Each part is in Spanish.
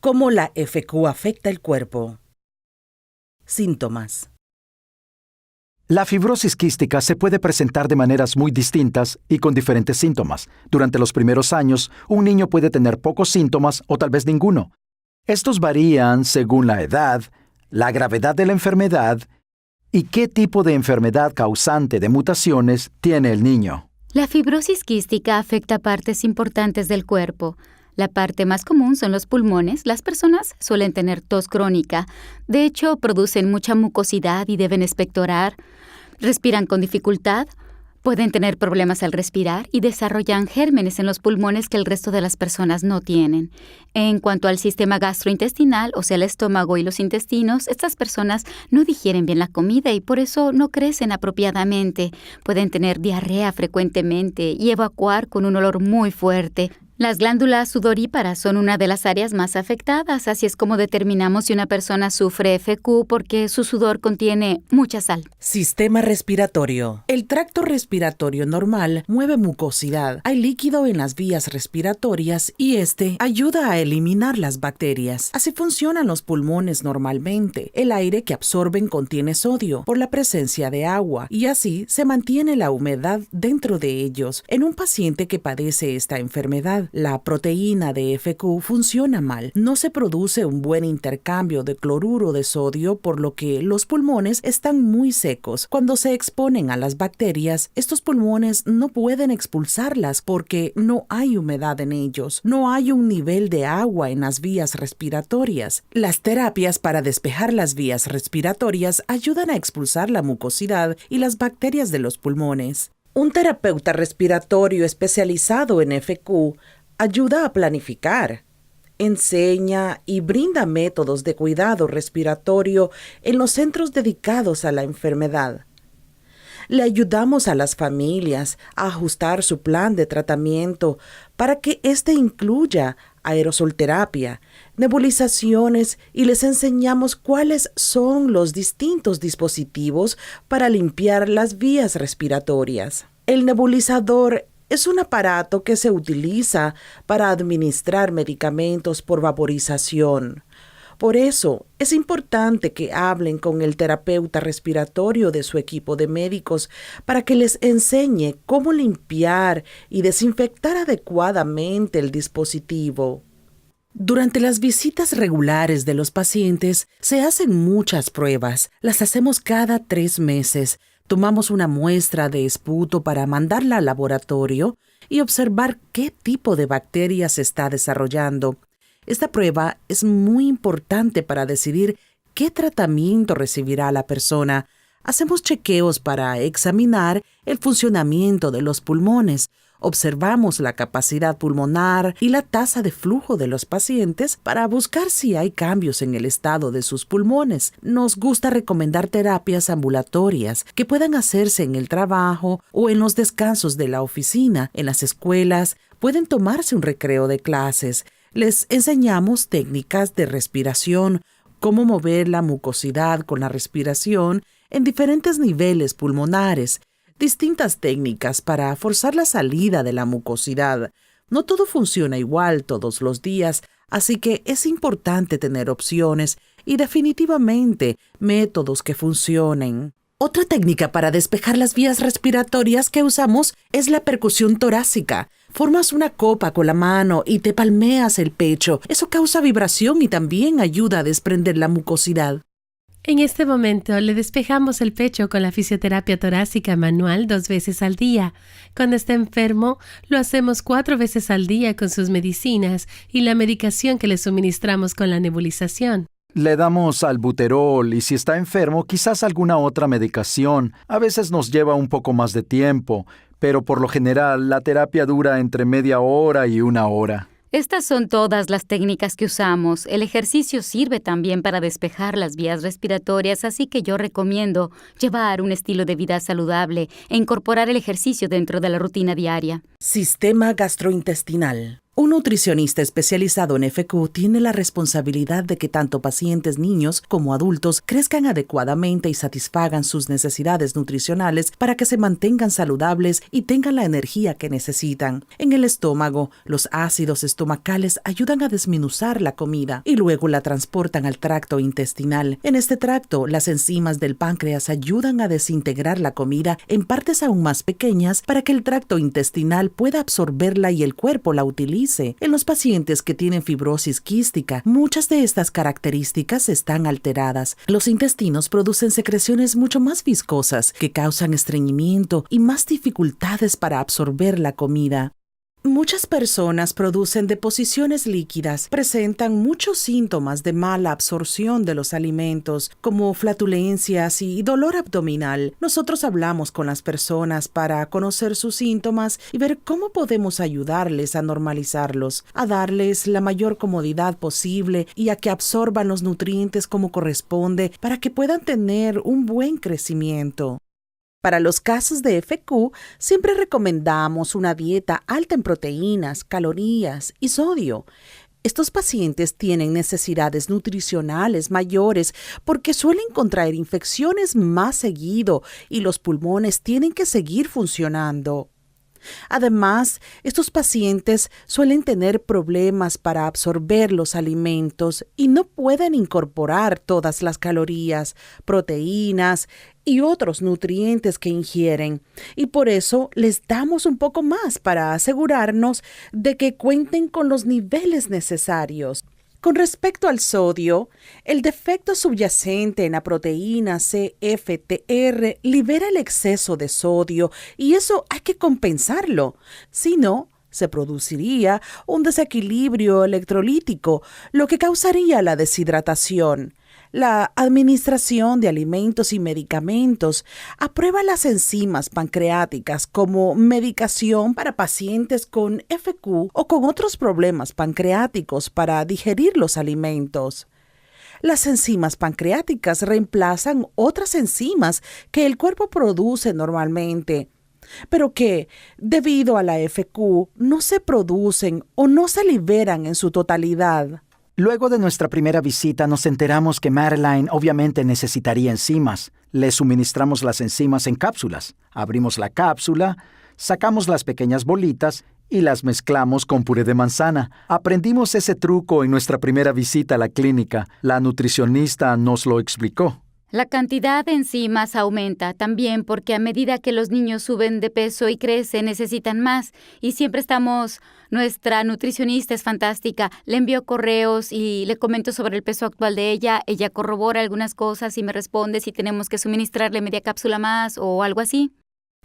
¿Cómo la FQ afecta el cuerpo? Síntomas. La fibrosis quística se puede presentar de maneras muy distintas y con diferentes síntomas. Durante los primeros años, un niño puede tener pocos síntomas o tal vez ninguno. Estos varían según la edad, la gravedad de la enfermedad y qué tipo de enfermedad causante de mutaciones tiene el niño. La fibrosis quística afecta partes importantes del cuerpo. La parte más común son los pulmones. Las personas suelen tener tos crónica. De hecho, producen mucha mucosidad y deben expectorar. Respiran con dificultad, pueden tener problemas al respirar y desarrollan gérmenes en los pulmones que el resto de las personas no tienen. En cuanto al sistema gastrointestinal, o sea, el estómago y los intestinos, estas personas no digieren bien la comida y por eso no crecen apropiadamente. Pueden tener diarrea frecuentemente y evacuar con un olor muy fuerte. Las glándulas sudoríparas son una de las áreas más afectadas, así es como determinamos si una persona sufre FQ porque su sudor contiene mucha sal. Sistema respiratorio. El tracto respiratorio normal mueve mucosidad. Hay líquido en las vías respiratorias y este ayuda a eliminar las bacterias. Así funcionan los pulmones normalmente. El aire que absorben contiene sodio por la presencia de agua y así se mantiene la humedad dentro de ellos. En un paciente que padece esta enfermedad, la proteína de FQ funciona mal. No se produce un buen intercambio de cloruro de sodio, por lo que los pulmones están muy secos. Cuando se exponen a las bacterias, estos pulmones no pueden expulsarlas porque no hay humedad en ellos. No hay un nivel de agua en las vías respiratorias. Las terapias para despejar las vías respiratorias ayudan a expulsar la mucosidad y las bacterias de los pulmones. Un terapeuta respiratorio especializado en FQ ayuda a planificar, enseña y brinda métodos de cuidado respiratorio en los centros dedicados a la enfermedad. Le ayudamos a las familias a ajustar su plan de tratamiento para que éste incluya aerosolterapia, nebulizaciones y les enseñamos cuáles son los distintos dispositivos para limpiar las vías respiratorias. El nebulizador es un aparato que se utiliza para administrar medicamentos por vaporización. Por eso, es importante que hablen con el terapeuta respiratorio de su equipo de médicos para que les enseñe cómo limpiar y desinfectar adecuadamente el dispositivo. Durante las visitas regulares de los pacientes, se hacen muchas pruebas. Las hacemos cada 3 meses. Tomamos una muestra de esputo para mandarla al laboratorio y observar qué tipo de bacteria se está desarrollando. Esta prueba es muy importante para decidir qué tratamiento recibirá la persona. Hacemos chequeos para examinar el funcionamiento de los pulmones. Observamos la capacidad pulmonar y la tasa de flujo de los pacientes para buscar si hay cambios en el estado de sus pulmones. Nos gusta recomendar terapias ambulatorias que puedan hacerse en el trabajo o en los descansos de la oficina. En las escuelas pueden tomarse un recreo de clases. Les enseñamos técnicas de respiración, cómo mover la mucosidad con la respiración en diferentes niveles pulmonares, distintas técnicas para forzar la salida de la mucosidad. No todo funciona igual todos los días, así que es importante tener opciones y definitivamente métodos que funcionen. Otra técnica para despejar las vías respiratorias que usamos es la percusión torácica. Formas una copa con la mano y te palmeas el pecho. Eso causa vibración y también ayuda a desprender la mucosidad. En este momento le despejamos el pecho con la fisioterapia torácica manual 2 veces al día. Cuando está enfermo, lo hacemos 4 veces al día con sus medicinas y la medicación que le suministramos con la nebulización. Le damos albuterol y si está enfermo, quizás alguna otra medicación. A veces nos lleva un poco más de tiempo, pero por lo general la terapia dura entre media hora y 1 hora. Estas son todas las técnicas que usamos. El ejercicio sirve también para despejar las vías respiratorias, así que yo recomiendo llevar un estilo de vida saludable e incorporar el ejercicio dentro de la rutina diaria. Sistema gastrointestinal. Un nutricionista especializado en FQ tiene la responsabilidad de que tanto pacientes niños como adultos crezcan adecuadamente y satisfagan sus necesidades nutricionales para que se mantengan saludables y tengan la energía que necesitan. En el estómago, los ácidos estomacales ayudan a desmenuzar la comida y luego la transportan al tracto intestinal. En este tracto, las enzimas del páncreas ayudan a desintegrar la comida en partes aún más pequeñas para que el tracto intestinal pueda absorberla y el cuerpo la utilice. En los pacientes que tienen fibrosis quística, muchas de estas características están alteradas. Los intestinos producen secreciones mucho más viscosas que causan estreñimiento y más dificultades para absorber la comida. Muchas personas producen deposiciones líquidas, presentan muchos síntomas de mala absorción de los alimentos, como flatulencias y dolor abdominal. Nosotros hablamos con las personas para conocer sus síntomas y ver cómo podemos ayudarles a normalizarlos, a darles la mayor comodidad posible y a que absorban los nutrientes como corresponde para que puedan tener un buen crecimiento. Para los casos de FQ, siempre recomendamos una dieta alta en proteínas, calorías y sodio. Estos pacientes tienen necesidades nutricionales mayores porque suelen contraer infecciones más seguido y los pulmones tienen que seguir funcionando. Además, estos pacientes suelen tener problemas para absorber los alimentos y no pueden incorporar todas las calorías, proteínas y otros nutrientes que ingieren, y por eso les damos un poco más para asegurarnos de que cuenten con los niveles necesarios. Con respecto al sodio, el defecto subyacente en la proteína CFTR libera el exceso de sodio y eso hay que compensarlo. Si no, se produciría un desequilibrio electrolítico, lo que causaría la deshidratación. La Administración de Alimentos y Medicamentos aprueba las enzimas pancreáticas como medicación para pacientes con FQ o con otros problemas pancreáticos para digerir los alimentos. Las enzimas pancreáticas reemplazan otras enzimas que el cuerpo produce normalmente, pero que, debido a la FQ, no se producen o no se liberan en su totalidad. Luego de nuestra primera visita nos enteramos que Madeline obviamente necesitaría enzimas. Le suministramos las enzimas en cápsulas. Abrimos la cápsula, sacamos las pequeñas bolitas y las mezclamos con puré de manzana. Aprendimos ese truco en nuestra primera visita a la clínica. La nutricionista nos lo explicó. La cantidad de enzimas aumenta también porque a medida que los niños suben de peso y crecen, necesitan más. Y siempre nuestra nutricionista es fantástica. Le envío correos y le comento sobre el peso actual de ella. Ella corrobora algunas cosas y me responde si tenemos que suministrarle media cápsula más o algo así.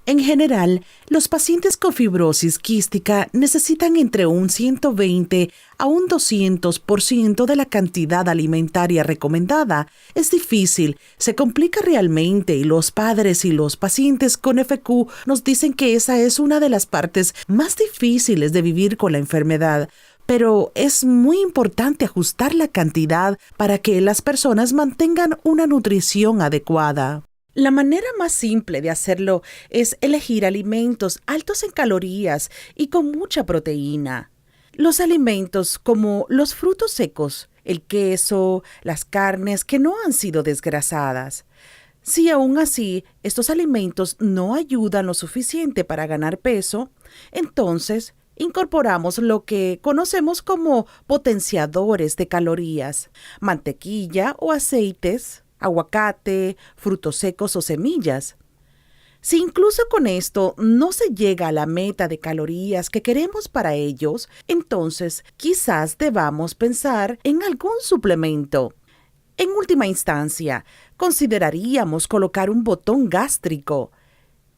En general, los pacientes con fibrosis quística necesitan entre un 120 a un 200% de la cantidad alimentaria recomendada. Es difícil, se complica realmente y los padres y los pacientes con FQ nos dicen que esa es una de las partes más difíciles de vivir con la enfermedad. Pero es muy importante ajustar la cantidad para que las personas mantengan una nutrición adecuada. La manera más simple de hacerlo es elegir alimentos altos en calorías y con mucha proteína. Los alimentos como los frutos secos, el queso, las carnes que no han sido desgrasadas. Si aún así estos alimentos no ayudan lo suficiente para ganar peso, entonces incorporamos lo que conocemos como potenciadores de calorías, mantequilla o aceites, aguacate, frutos secos o semillas. Si incluso con esto no se llega a la meta de calorías que queremos para ellos, entonces quizás debamos pensar en algún suplemento. En última instancia, consideraríamos colocar un botón gástrico.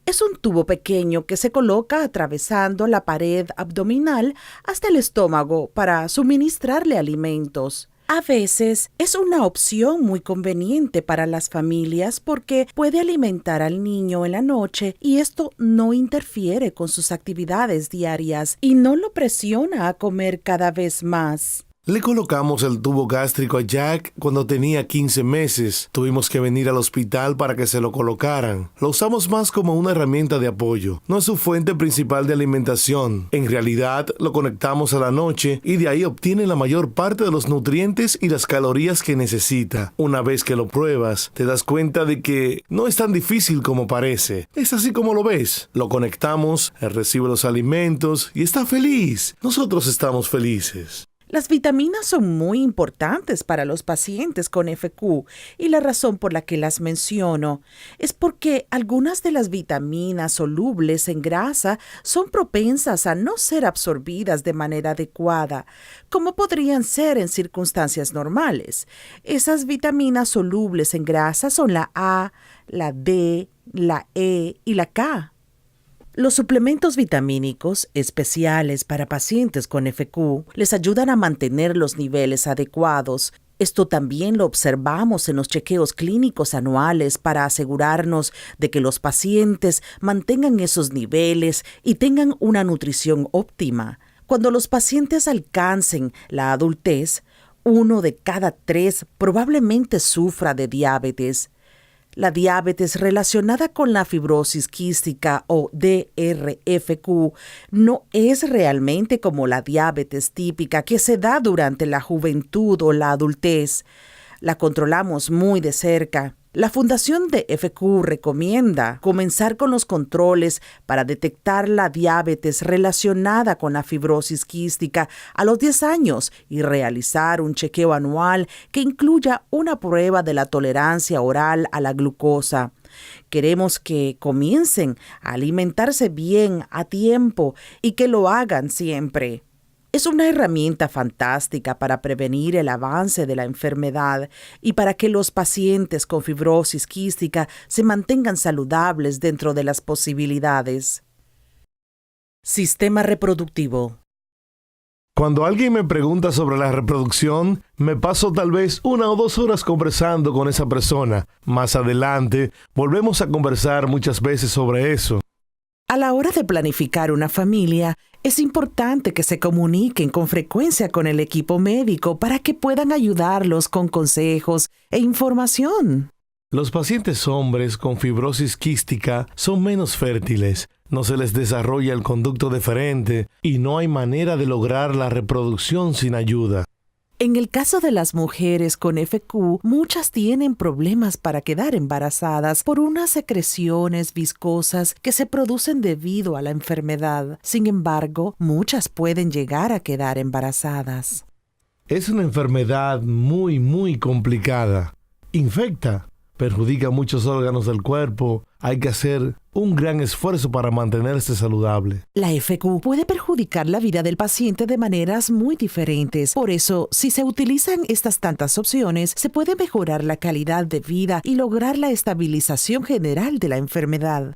Es un tubo pequeño que se coloca atravesando la pared abdominal hasta el estómago para suministrarle alimentos. A veces es una opción muy conveniente para las familias porque puede alimentar al niño en la noche y esto no interfiere con sus actividades diarias y no lo presiona a comer cada vez más. Le colocamos el tubo gástrico a Jack cuando tenía 15 meses. Tuvimos que venir al hospital para que se lo colocaran. Lo usamos más como una herramienta de apoyo. No es su fuente principal de alimentación. En realidad, lo conectamos a la noche y de ahí obtiene la mayor parte de los nutrientes y las calorías que necesita. Una vez que lo pruebas, te das cuenta de que no es tan difícil como parece. Es así como lo ves. Lo conectamos, él recibe los alimentos y está feliz. Nosotros estamos felices. Las vitaminas son muy importantes para los pacientes con FQ y la razón por la que las menciono es porque algunas de las vitaminas solubles en grasa son propensas a no ser absorbidas de manera adecuada, como podrían ser en circunstancias normales. Esas vitaminas solubles en grasa son la A, la D, la E y la K. Los suplementos vitamínicos especiales para pacientes con FQ les ayudan a mantener los niveles adecuados. Esto también lo observamos en los chequeos clínicos anuales para asegurarnos de que los pacientes mantengan esos niveles y tengan una nutrición óptima. Cuando los pacientes alcancen la adultez, 1 de cada 3 probablemente sufra de diabetes. La diabetes relacionada con la fibrosis quística o DRFQ no es realmente como la diabetes típica que se da durante la juventud o la adultez. La controlamos muy de cerca. La Fundación de FQ recomienda comenzar con los controles para detectar la diabetes relacionada con la fibrosis quística a los 10 años y realizar un chequeo anual que incluya una prueba de la tolerancia oral a la glucosa. Queremos que comiencen a alimentarse bien a tiempo y que lo hagan siempre. Es una herramienta fantástica para prevenir el avance de la enfermedad y para que los pacientes con fibrosis quística se mantengan saludables dentro de las posibilidades. Sistema reproductivo. Cuando alguien me pregunta sobre la reproducción, me paso tal vez 1 o 2 horas conversando con esa persona. Más adelante, volvemos a conversar muchas veces sobre eso. A la hora de planificar una familia, es importante que se comuniquen con frecuencia con el equipo médico para que puedan ayudarlos con consejos e información. Los pacientes hombres con fibrosis quística son menos fértiles, no se les desarrolla el conducto deferente y no hay manera de lograr la reproducción sin ayuda. En el caso de las mujeres con FQ, muchas tienen problemas para quedar embarazadas por unas secreciones viscosas que se producen debido a la enfermedad. Sin embargo, muchas pueden llegar a quedar embarazadas. Es una enfermedad muy complicada. Infecta, perjudica muchos órganos del cuerpo. Hay que hacer un gran esfuerzo para mantenerse saludable. La FQ puede perjudicar la vida del paciente de maneras muy diferentes. Por eso, si se utilizan estas tantas opciones, se puede mejorar la calidad de vida y lograr la estabilización general de la enfermedad.